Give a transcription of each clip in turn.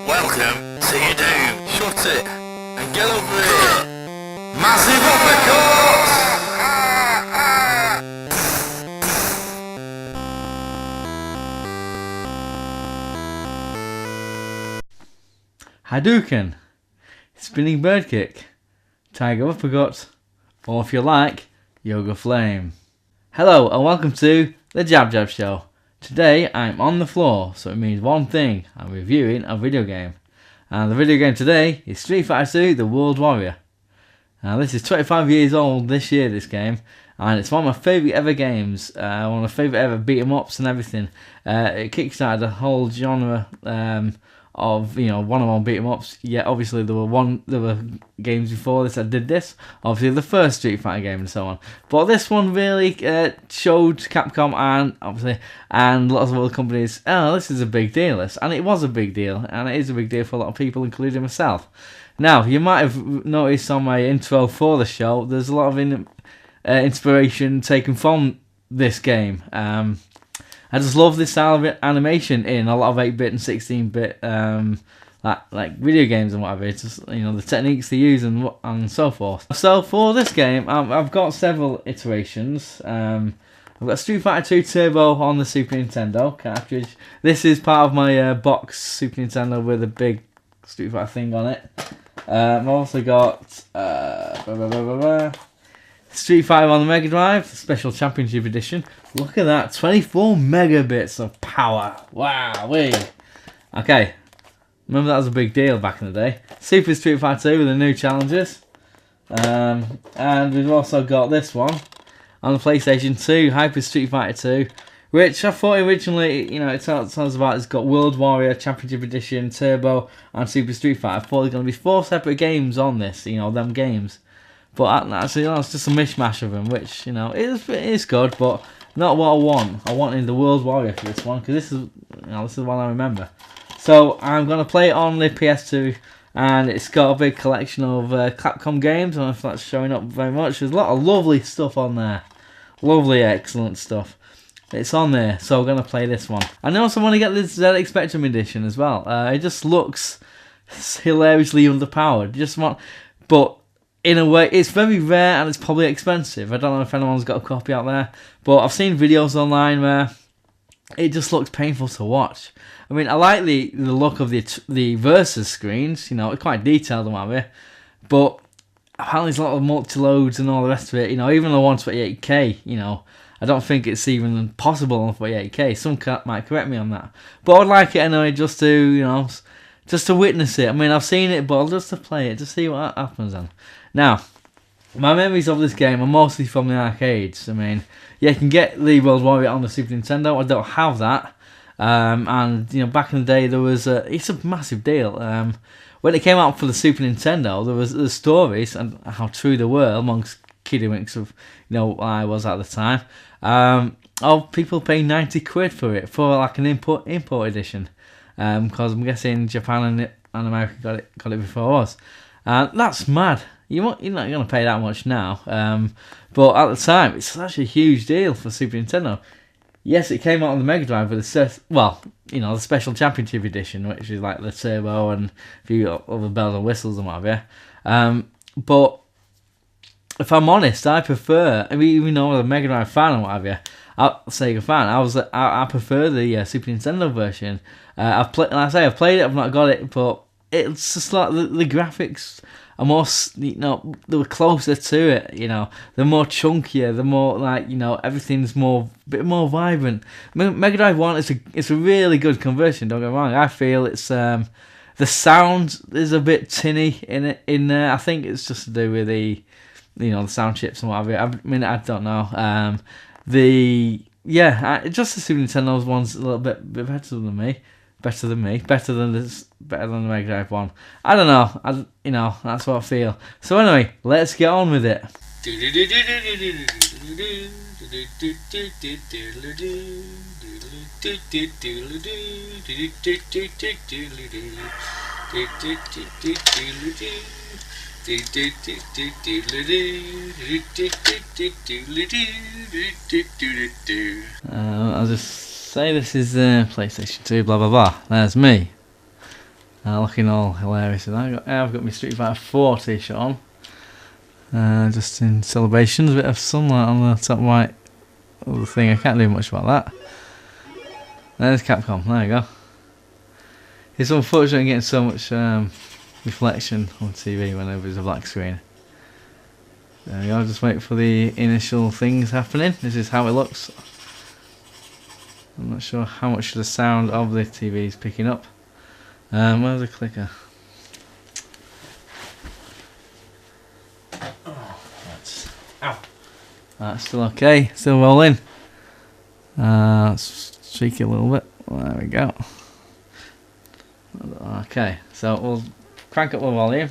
Welcome to your doom. Shut it and get over here. Massive uppercut! Hadouken, spinning bird kick, tiger uppercut, or if you like, yoga flame. Hello and welcome to the JabJab show. Today I'm on the floor, so it means one thing: I'm reviewing a video game. And the video game today is Street Fighter 2: The World Warrior. Now this is 25 years old this year, this game, and it's one of my favourite ever games, one of my favourite ever beat 'em ups and everything. It kickstarted a whole genre of, you know, one-on-one beat 'em ups. Yeah, obviously there were games before this that did this. Obviously the first Street Fighter game and so on. But this one really showed Capcom and lots of other companies, oh, this is a big deal. And it was a big deal, and it is a big deal for a lot of people, including myself. Now, you might have noticed on my intro for the show, there's a lot of inspiration taken from this game. I just love this style of animation in a lot of 8-bit and 16-bit like video games and whatever. It's just, you know, the techniques they use and so forth. So for this game, I've got several iterations. I've got Street Fighter 2 Turbo on the Super Nintendo cartridge. This is part of my box Super Nintendo with a big Street Fighter thing on it. I've also got Street Fighter on the Mega Drive, Special Championship Edition. Look at that, 24 megabits of power. Wow, okay, remember that was a big deal back in the day. Super Street Fighter 2 with the new challenges. And we've also got this one on the PlayStation 2, Hyper Street Fighter 2, which I thought originally, you know, it tells about, it's got World Warrior, Championship Edition, Turbo, and Super Street Fighter. I thought there were going to be 4 separate games on this, you know, them games. But actually, you know, it's just a mishmash of them, which, you know, it is good, but not what I want. I wanted the World Warrior for this one, because this is, you know, this is one I remember. So I'm going to play it on the PS2, and it's got a big collection of Capcom games. I don't know if that's showing up very much. There's a lot of lovely stuff on there. Lovely, excellent stuff. It's on there, so we're going to play this one. And I also want to get this ZX Spectrum edition as well. It just looks hilariously underpowered. But in a way, it's very rare and it's probably expensive. I don't know if anyone's got a copy out there, but I've seen videos online where it just looks painful to watch. I mean, I like the look of the versus screens, you know, it's quite detailed and whatever, but apparently there's a lot of multi-loads and all the rest of it, you know, even the 128K, you know, I don't think it's even possible on 48K. Some might correct me on that, but I'd like it anyway, just to, you know, just to witness it. I mean, I've seen it, but just to play it, to see what happens then. Now, my memories of this game are mostly from the arcades. I mean, yeah, you can get the World Warrior on the Super Nintendo. I don't have that. And, you know, back in the day, there was it's a massive deal. When it came out for the Super Nintendo, there was the stories, and how true they were amongst kiddywinks of, you know, what I was at the time, of people paying 90 quid for it, for like an import edition. Because I'm guessing Japan and America got it before us. That's mad. You're not going to pay that much now. But at the time, it's such a huge deal for Super Nintendo. Yes, it came out on the Mega Drive with the Special Championship Edition, which is like the Turbo and a few other bells and whistles and whatever. But if I'm honest, I prefer, I mean, even though I'm a Mega Drive fan and whatever, Sega fan, I prefer the Super Nintendo version. I've played it, I've not got it, but it's just like the graphics are more, you know, they were closer to it, you know, they're more chunkier, they're more like, you know, everything's a bit more vibrant. Mega Drive 1, it's a really good conversion, don't get me wrong. I feel it's, the sound is a bit tinny in there. I think it's just to do with the, you know, the sound chips and whatever. I mean, I don't know. Just the Super Nintendo's one's a little bit better than me. Better than the Mega Drive one. I don't know. That's what I feel. So anyway, let's get on with it. I'll just say this is PlayStation 2, blah blah blah. There's me. Looking all hilarious. And I've got my Street Fighter 4 t-shirt on. Just in celebrations. A bit of sunlight on the top right of the thing. I can't do much about that. There's Capcom. There you go. It's unfortunate getting so much reflection on TV whenever there's a black screen. There we go. Just wait for the initial things happening. This is how it looks. I'm not sure how much the sound of the TV is picking up. Where's the clicker? Ow. That's still okay. Still rolling. Let's shake it a little bit. There we go. Okay, so we'll crank up the volume.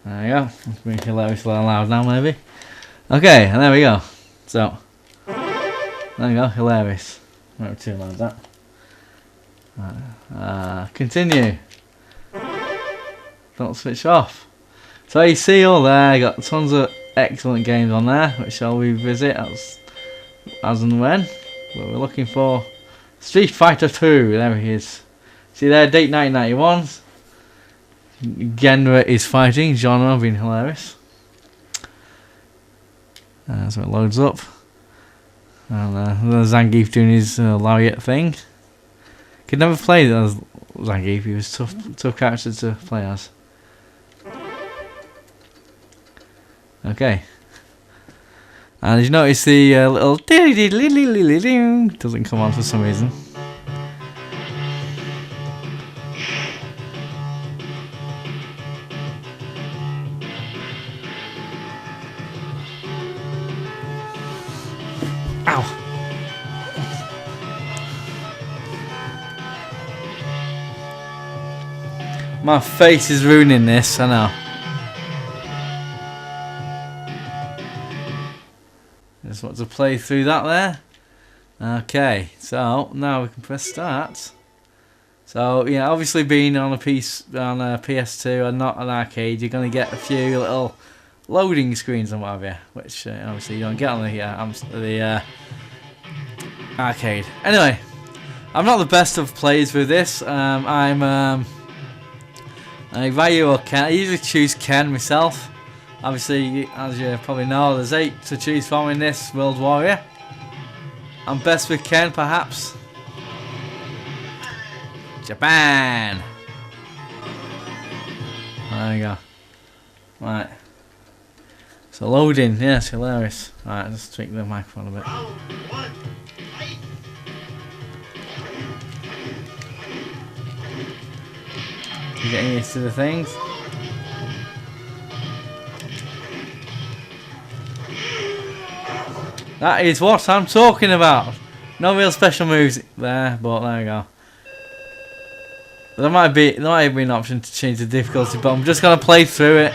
There we go. It's being hilariously loud now, maybe. Okay, and there we go. So, there we go. Hilarious. Not too loud, that. Continue. Don't switch off. So you see all there, got tons of excellent games on there, which I'll revisit as and when. But we're looking for Street Fighter 2. There he is. See there, date 1991. Genre is fighting. Genre being hilarious. So it loads up. And the Zangief doing his lariat thing. Could never play as Zangief. He was tough character to play as. Okay. And you notice the little doesn't come on for some reason. Ow! My face is ruining this, I know. Just want to play through that there. Okay, so now we can press start. So yeah, obviously being on a PS2 and not an arcade, you're gonna get a few little loading screens and what have you, which obviously you don't get on the arcade. Anyway, I'm not the best of players with this. I value Ken. I usually choose Ken myself. Obviously, as you probably know, there's 8 to choose from in this World Warrior. I'm best with Ken, perhaps. Japan. There we go. Right. So loading, yes, hilarious. Right, just tweak the microphone a bit. You're getting used to the things. That is what I'm talking about. No real special moves there, but there we go. There might be an option to change the difficulty, but I'm just gonna play through it.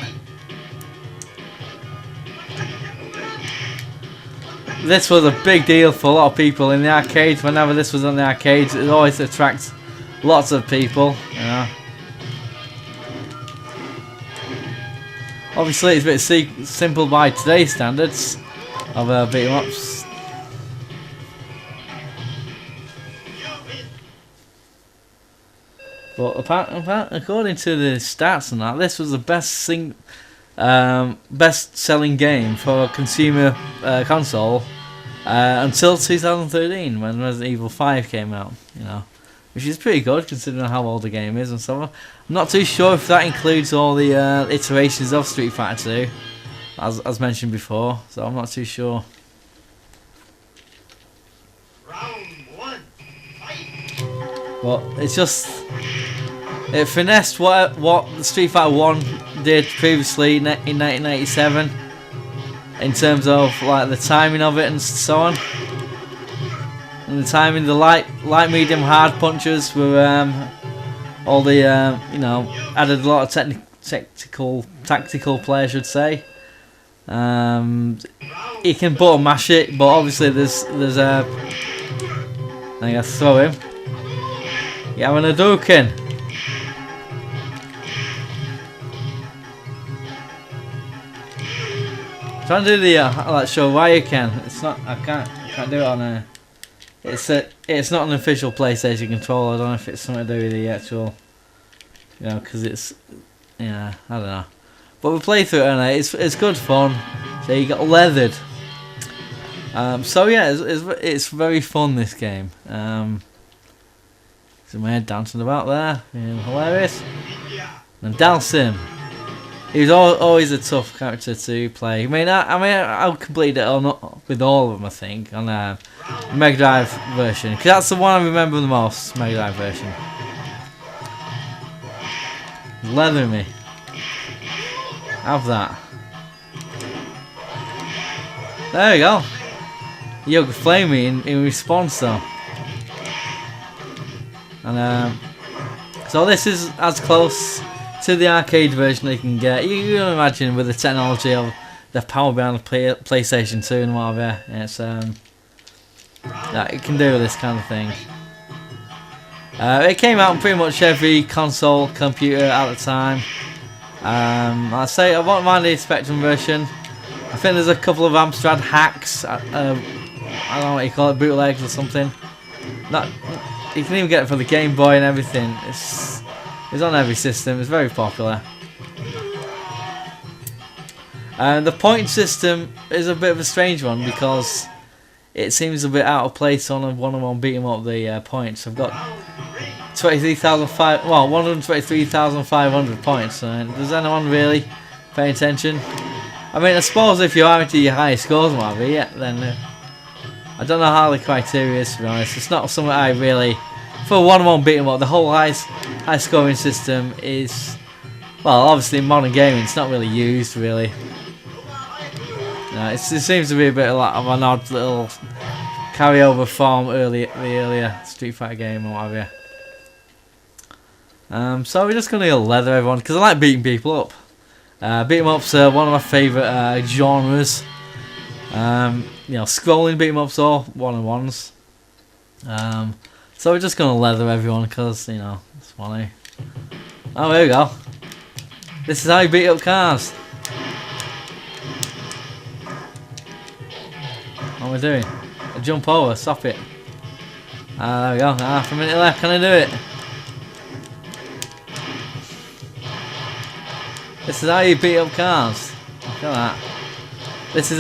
This was a big deal for a lot of people in the arcades. Whenever this was on the arcades, it always attracts lots of people, you know. Obviously, it's a bit simple by today's standards of beat 'em ups. But apparently, according to the stats and that, this was the best-selling game for a consumer console until 2013, when Resident Evil 5 came out. You know, which is pretty good considering how old the game is and so on. I'm not too sure if that includes all the iterations of Street Fighter 2, as mentioned before. So I'm not too sure. But it's just, it finessed what the Street Fighter 1 did previously in 1987 in terms of like the timing of it and so on. And the timing, the light, medium, hard punches were all the you know, added a lot of tactical play, I should say. He can button mash it, but obviously there's I gotta throw him. Yeah, I'm a Hadouken. Trying to do the like show why you can. It's not. I can't do it on a. It's not an official PlayStation controller. I don't know if it's something to do with the actual You know, because it's, yeah, I don't know. But we play through it, and it's good fun. So you got leathered. So yeah, it's very fun, this game. So my head dancing about there, hilarious. And Dalsim, he was always a tough character to play. I mean, I completed it with all of them, I think, on the Mega Drive version, because that's the one I remember the most. Mega Drive version. Leathering me. Have that. There you go. You could flame me in response though. And so this is as close to the arcade version you can get. You can imagine with the technology of the power behind the PlayStation 2 and whatever. It's that it can do this kind of thing. It came out on pretty much every console computer at the time. I'd say I won't mind the Spectrum version. I think there's a couple of Amstrad hacks. I don't know what you call it, bootlegs or something. You can even get it for the Game Boy and everything. It's on every system. It's very popular. The point system is a bit of a strange one because it seems a bit out of place on a one-on-one beat 'em up. The points. I've got 123,500 points. Does anyone really pay attention? I mean, I suppose if you are into your high scores and whatever, yeah, then I don't know how the criteria is, to be honest. It's not something I really, for a one-on-one beat 'em up, the whole high scoring system is, well, obviously in modern gaming, it's not really used, really. It seems to be a bit of an odd little carryover from the earlier Street Fighter game or whatever. So we're just going to leather everyone, because I like beating people up. Beat 'em ups are one of my favourite genres. Scrolling beat 'em ups or one-on-ones. So we're just gonna leather everyone because it's funny. Oh, there we go. This is how you beat up cars. What am I doing? I jump over, stop it. There we go. Half a minute left. Can I do it? This is how you beat up cars. Look at that. This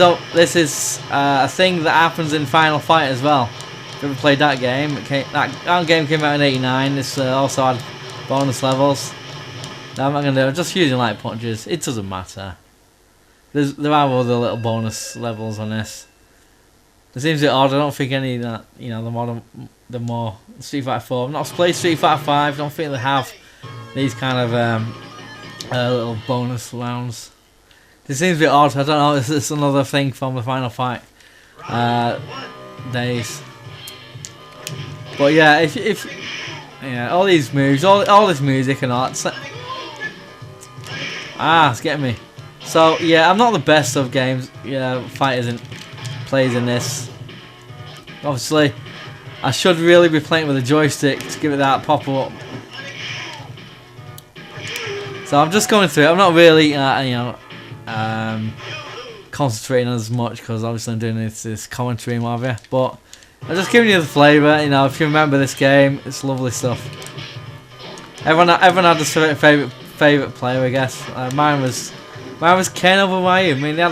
is a thing that happens in Final Fight as well. If you ever played that game, that game came out in '89. This also had bonus levels. No, I'm not gonna do it. I'm just using light punches. It doesn't matter. There are other little bonus levels on this. It seems a bit odd. I don't think any that the more Street Fighter 4. I've not played Street Fighter 5. I don't think they have these kind of little bonus rounds. It seems a bit odd. I don't know. It's another thing from the Final Fight days. But yeah, if all these moves, all this music and all that. It's getting me. So yeah, I'm not the best of games. Fighters and plays in this. Obviously, I should really be playing with a joystick to give it that pop up. So I'm just going through it. I'm not really, concentrating as much because obviously I'm doing this commentary and whatever. But I'm just giving you the flavour. If you remember this game, it's lovely stuff. Everyone had a certain favourite player, I guess. Mine was Ken over Ryu. I mean, they had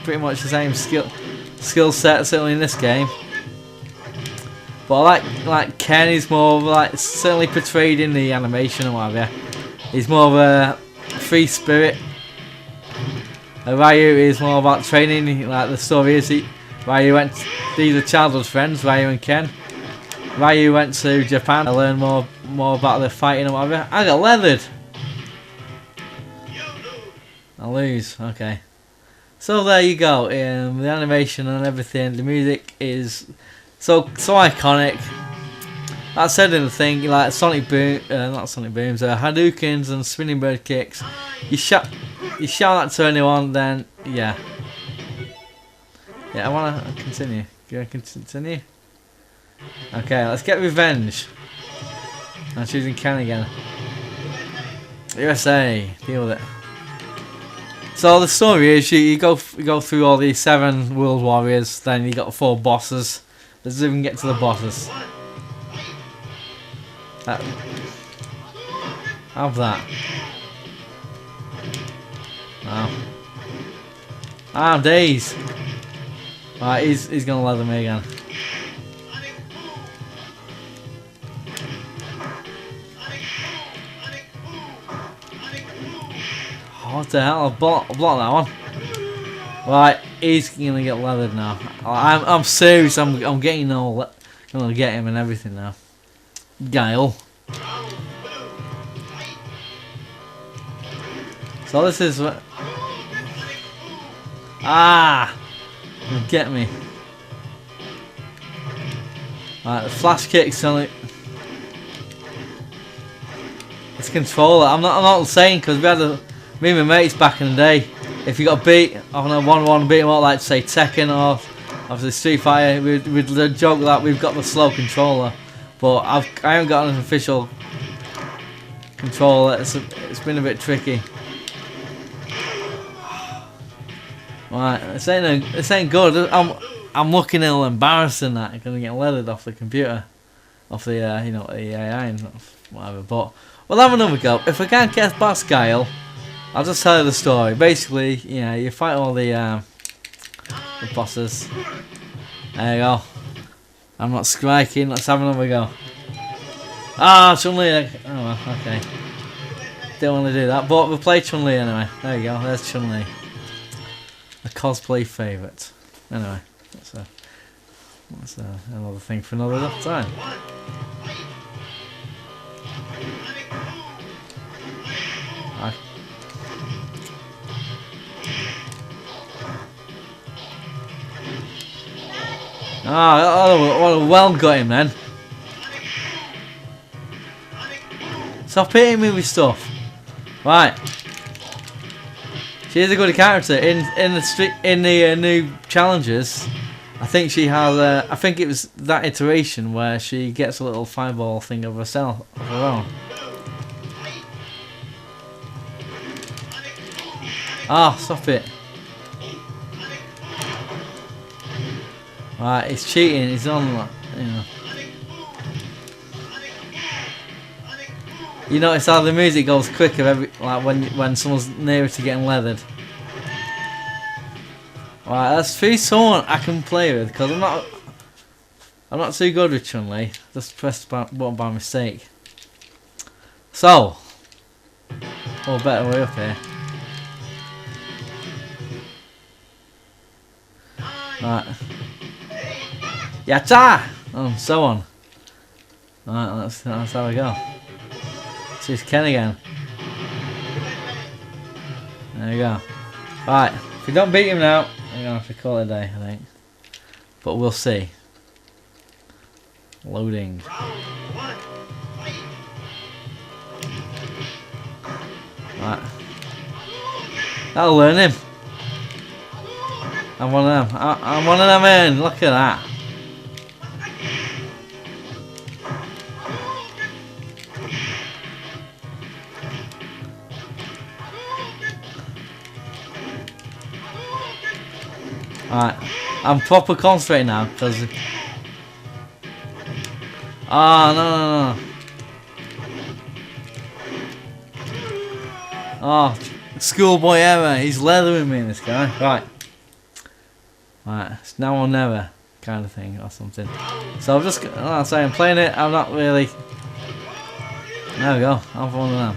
pretty much the same skill set, certainly in this game. But I like Ken. He's more certainly portrayed in the animation or whatever. He's more of a free spirit. Ryu is more about training. Like the story is, these are childhood friends, Ryu and Ken. Ryu went to Japan to learn more about the fighting and whatever. I got leathered. I lose. Okay. So there you go. The animation and everything. The music is so iconic. That said in the thing, like Sonic Boom, not Sonic Booms, Hadoukens and spinning bird kicks. You shout that to anyone, then yeah. I wanna continue. Do I continue? Okay, let's get revenge. I'm choosing Ken again. USA, deal with it. So the story is you go through all these 7 world warriors, then you got 4 bosses. Let's even get to the bosses. Have that. Wow. I'm dazed. Right, he's gonna leather me again. What the hell? I blocked that one. Right, he's gonna get leathered now. I'm serious. I'm getting all. Gonna get him and everything now. Guile. So this is what. Get me. Right, the flash kick's only. It's controller. I'm not saying because we had me and my mates back in the day. If you got beat on a 1-1 beat 'em up, like say Tekken or obviously Street Fighter, we'd joke that we've got the slow controller, but I haven't got an official controller. It's been a bit tricky. Right, this ain't good. I'm looking a little embarrassing that I'm gonna get leathered off the computer, off the you know, the AI and whatever. But we'll have another go. If I can't get past Guile, I'll just tell you the story. Basically, you know, you fight all the bosses. There you go. I'm not striking. Let's have another go. Chun-Li. Oh well, okay. Don't want to do that, but we'll play Chun-Li anyway. There you go. There's Chun-Li. A cosplay favourite. Anyway, that's another thing for another time. Well got him then. Stop hitting me with stuff. Right. She's a good character in the new challenges. I think she has. I think it was that iteration where she gets a little fireball thing of herself of her own. Stop it. Right, he's cheating. He's on, you know. You notice how the music goes quicker like when someone's nearer to getting leathered. Right, let's choose someone I can play with because I'm not too good with Chun-Li. Just pressed the button by mistake. So, better way up here. Right. Yatta! And so on. Right, that's how we go. Choose Ken again. There you go. Right, if we don't beat him now, we're gonna have to call it a day, I think. But we'll see. Loading. Right. That'll learn him. I'm one of them. I'm one of them in. Look at that. Alright, I'm proper concentrating now because. No. Schoolboy error. He's leathering me, this guy. Right, it's now or never kind of thing or something. So I'm playing it. I'm not really. There we go. I'm one of them.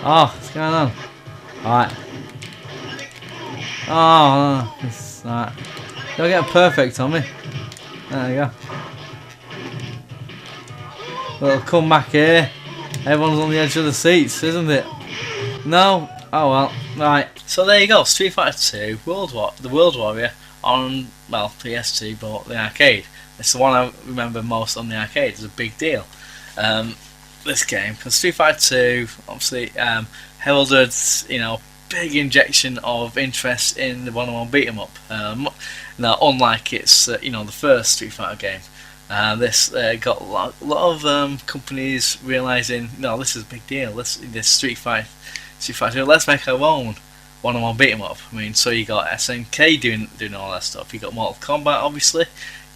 What's going on? Alright. It's alright. Don't get perfect on me. There you go. Little comeback here. Everyone's on the edge of the seats, isn't it? No? Oh well. Right. So there you go. Street Fighter 2 the World Warrior on, well, PS2, but the arcade. It's the one I remember most on the arcade. It's a big deal. This game, because Street Fighter 2 obviously heralded, you know, big injection of interest in the 1-on-1 beat 'em up. Now, unlike its, you know, the first Street Fighter game, This got a lot of companies realizing, no, this is a big deal. This Street Fighter, let's make our own one-on-one beat 'em up. I mean, so you got SNK doing all that stuff. You got Mortal Kombat, obviously.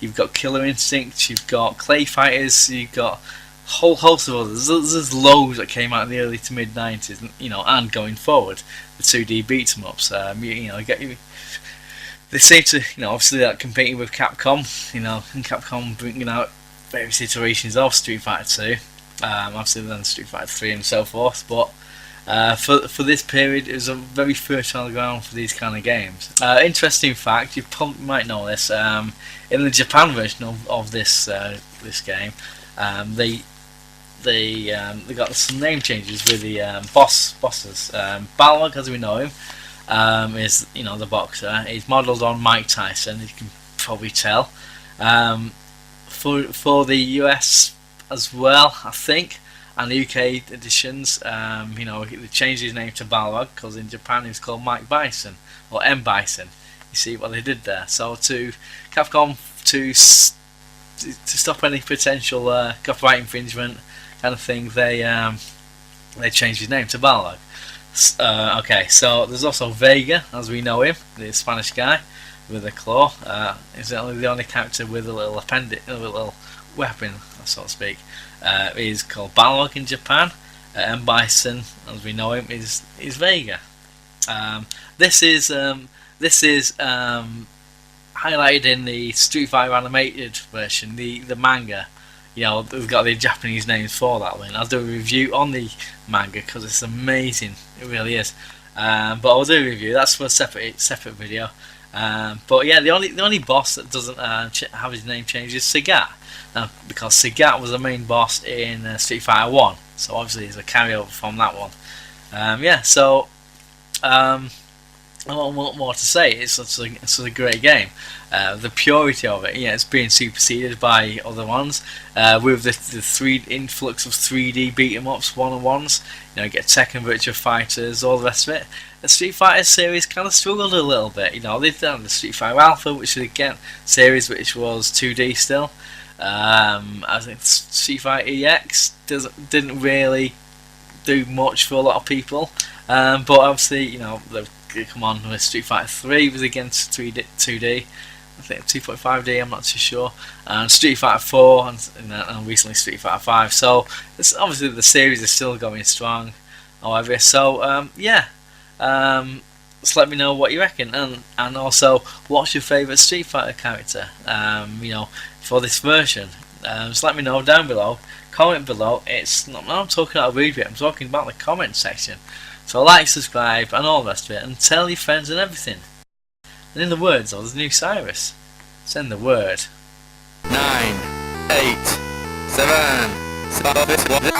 You've got Killer Instinct. You've got Clay Fighters. You've got a whole host of others. There's loads that came out in the early to mid 90s, and going forward, the 2D beat 'em ups. They seem to, obviously that competing with Capcom, and Capcom bringing out various iterations of Street Fighter 2, obviously then Street Fighter 3 and so forth, but for this period it was a very fertile ground for these kind of games. Interesting fact, you probably might know this, in the Japan version of this game, they got some name changes with the bosses. Balrog, as we know him, is the boxer. He's modelled on Mike Tyson. You can probably tell. For the US as well, I think, and the UK editions, they changed his name to Balrog because in Japan he was called Mike Bison or M Bison. You see what they did there. So to Capcom to stop any potential copyright infringement kind of thing, they changed his name to Balrog. Okay, so there's also Vega, as we know him, the Spanish guy with a claw. He's the only character with a little appendix, a little weapon, so to speak. He's called Balrog in Japan. M Bison, as we know him, is Vega. This is highlighted in the Street Fighter animated version, the manga. We've got the Japanese names for that one. I'll do a review on the manga because it's amazing. It really is. But I'll do a review. That's for a separate video. But yeah, the only boss that doesn't have his name changed is Sagat. Because Sagat was the main boss in Street Fighter 1. So obviously it's a carryover from that one. So I don't want more to say. It's such a great game. The purity of it, it's being superseded by other ones. With the influx of 3D beat 'em ups, one-on-ones. You get Tekken, Virtua Fighters, all the rest of it. The Street Fighter series kind of struggled a little bit. They've done the Street Fighter Alpha, which is again series which was 2D still. I think Street Fighter EX didn't really do much for a lot of people. But obviously, they've come on with Street Fighter 3 was against 2D. I think 2.5D, I'm not too sure. And Street Fighter 4 and recently Street Fighter 5. So it's obviously the series is still going strong. However, so just let me know what you reckon, and also what's your favourite Street Fighter character? For this version. Just let me know down below. Comment below. I'm talking about a review. I'm talking about the comment section. So like, subscribe, and all the rest of it, and tell your friends and everything. And in the words of the new Cyrus, send the word. 9, 8, 7, 6, 5, 4, 3, 2, 1.